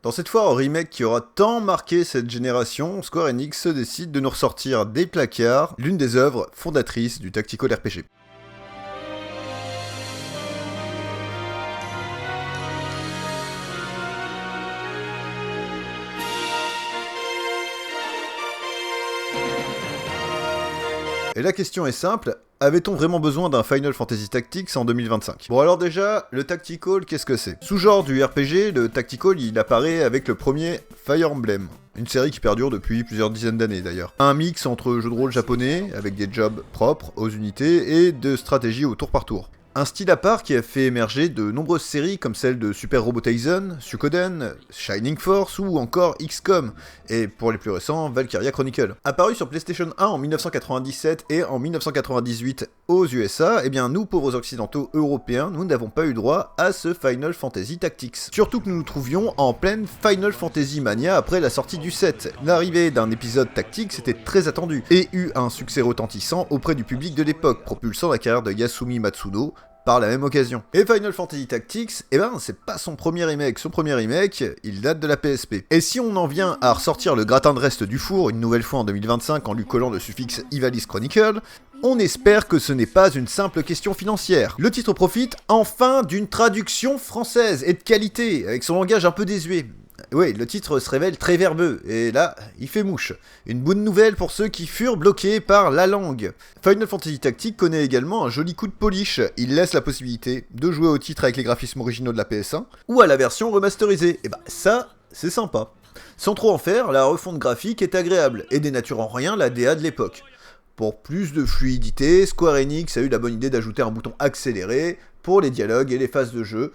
Dans cette foire au remake qui aura tant marqué cette génération, Square Enix décide de nous ressortir des placards l'une des œuvres fondatrices du tactical RPG. Et la question est simple, avait-on vraiment besoin d'un Final Fantasy Tactics en 2025 ? Bon alors déjà, le Tactical, qu'est-ce que c'est ? Sous-genre du RPG, le Tactical il apparaît avec le premier Fire Emblem, une série qui perdure depuis plusieurs dizaines d'années d'ailleurs. Un mix entre jeux de rôle japonais, avec des jobs propres aux unités, et de stratégie au tour par tour. Un style à part qui a fait émerger de nombreuses séries comme celles de Super Robot Taisen, Suikoden, Shining Force ou encore XCOM, et pour les plus récents, Valkyria Chronicle. Apparu sur PlayStation 1 en 1997 et en 1998 aux USA, eh bien nous pauvres occidentaux européens, nous n'avons pas eu droit à ce Final Fantasy Tactics. Surtout que nous nous trouvions en pleine Final Fantasy Mania après la sortie du 7. L'arrivée d'un épisode Tactics était très attendu, et eut un succès retentissant auprès du public de l'époque, propulsant la carrière de Yasumi Matsuno, par la même occasion. Et Final Fantasy Tactics, eh ben c'est pas son premier remake. Son premier remake, il date de la PSP. Et si on en vient à ressortir le gratin de reste du four une nouvelle fois en 2025 en lui collant le suffixe Ivalice Chronicle, on espère que ce n'est pas une simple question financière. Le titre profite enfin d'une traduction française et de qualité, avec son langage un peu désuet. Oui, le titre se révèle très verbeux, et là, il fait mouche. Une bonne nouvelle pour ceux qui furent bloqués par la langue. Final Fantasy Tactics connaît également un joli coup de polish. Il laisse la possibilité de jouer au titre avec les graphismes originaux de la PS1, ou à la version remasterisée. Et bah ça, c'est sympa. Sans trop en faire, la refonte graphique est agréable, et dénature en rien la DA de l'époque. Pour plus de fluidité, Square Enix a eu la bonne idée d'ajouter un bouton accéléré pour les dialogues et les phases de jeu,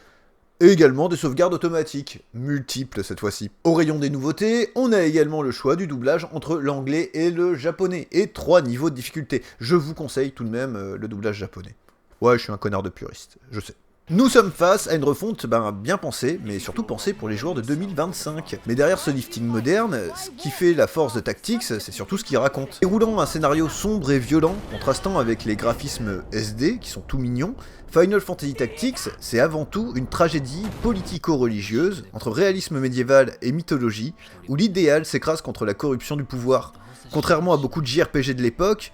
et également des sauvegardes automatiques, multiples cette fois-ci. Au rayon des nouveautés, on a également le choix du doublage entre l'anglais et le japonais, et 3 niveaux de difficulté. Je vous conseille tout de même le doublage japonais. Ouais, je suis un connard de puriste, je sais. Nous sommes face à une refonte bien pensée, mais surtout pensée pour les joueurs de 2025. Mais derrière ce lifting moderne, ce qui fait la force de Tactics, c'est surtout ce qu'il raconte. Déroulant un scénario sombre et violent, contrastant avec les graphismes SD, qui sont tout mignons, Final Fantasy Tactics, c'est avant tout une tragédie politico-religieuse, entre réalisme médiéval et mythologie, où l'idéal s'écrase contre la corruption du pouvoir. Contrairement à beaucoup de JRPG de l'époque,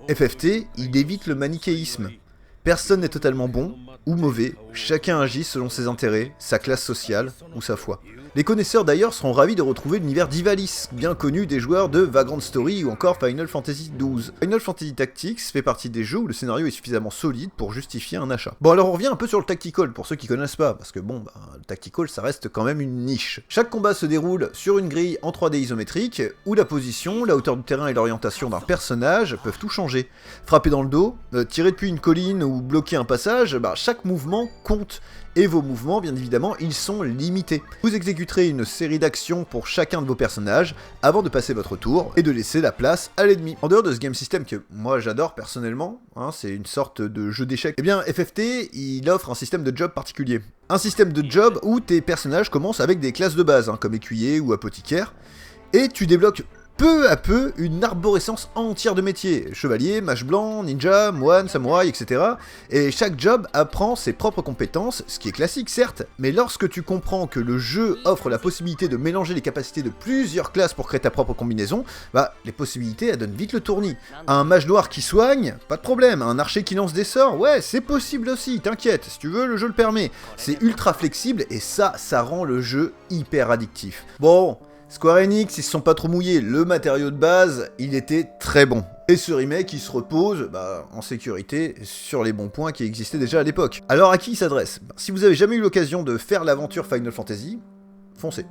FFT, il évite le manichéisme. Personne n'est totalement bon ou mauvais, chacun agit selon ses intérêts, sa classe sociale ou sa foi. Les connaisseurs d'ailleurs seront ravis de retrouver l'univers d'Ivalice, bien connu des joueurs de Vagrant Story ou encore Final Fantasy XII. Final Fantasy Tactics fait partie des jeux où le scénario est suffisamment solide pour justifier un achat. Bon alors on revient un peu sur le Tactical, pour ceux qui connaissent pas, parce que le Tactical ça reste quand même une niche. Chaque combat se déroule sur une grille en 3D isométrique, où la position, la hauteur du terrain et l'orientation d'un personnage peuvent tout changer. Frapper dans le dos, tirer depuis une colline ou bloquer un passage, chaque mouvement compte. Et vos mouvements, bien évidemment, ils sont limités. Vous exécuterez une série d'actions pour chacun de vos personnages avant de passer votre tour et de laisser la place à l'ennemi. En dehors de ce game system que moi j'adore personnellement, c'est une sorte de jeu d'échecs, eh bien FFT, il offre un système de job particulier. Un système de job où tes personnages commencent avec des classes de base, comme écuyer ou apothicaire, et tu débloques peu à peu une arborescence entière de métiers, chevalier, mage blanc, ninja, moine, samouraï, etc. Et chaque job apprend ses propres compétences, ce qui est classique certes, mais lorsque tu comprends que le jeu offre la possibilité de mélanger les capacités de plusieurs classes pour créer ta propre combinaison, les possibilités elles donnent vite le tournis. Un mage noir qui soigne, pas de problème, un archer qui lance des sorts, ouais c'est possible aussi, t'inquiète, si tu veux le jeu le permet. C'est ultra flexible et ça rend le jeu hyper addictif. Bon, Square Enix, ils se sont pas trop mouillés, le matériau de base, il était très bon. Et ce remake, il se repose, en sécurité, sur les bons points qui existaient déjà à l'époque. Alors à qui il s'adresse ? Si vous avez jamais eu l'occasion de faire l'aventure Final Fantasy, foncez.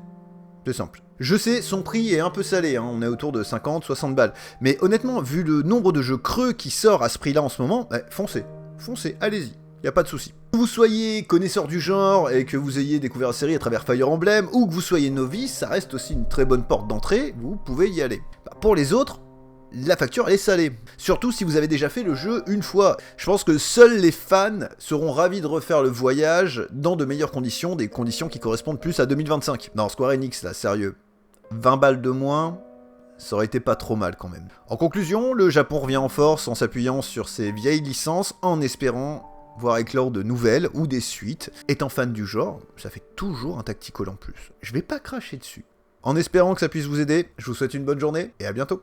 C'est simple. Je sais, son prix est un peu salé, on est autour de 50-60 balles. Mais honnêtement, vu le nombre de jeux creux qui sort à ce prix-là en ce moment, foncez. Foncez, allez-y. Y a pas de souci. Que vous soyez connaisseur du genre et que vous ayez découvert la série à travers Fire Emblem, ou que vous soyez novice, ça reste aussi une très bonne porte d'entrée, vous pouvez y aller. Pour les autres, la facture elle est salée. Surtout si vous avez déjà fait le jeu une fois. Je pense que seuls les fans seront ravis de refaire le voyage dans de meilleures conditions, des conditions qui correspondent plus à 2025. Non, Square Enix là, sérieux. 20 balles de moins, ça aurait été pas trop mal quand même. En conclusion, le Japon revient en force en s'appuyant sur ses vieilles licences en espérant voire éclore de nouvelles ou des suites. Étant fan du genre, ça fait toujours un tactical en plus. Je vais pas cracher dessus. En espérant que ça puisse vous aider, je vous souhaite une bonne journée et à bientôt.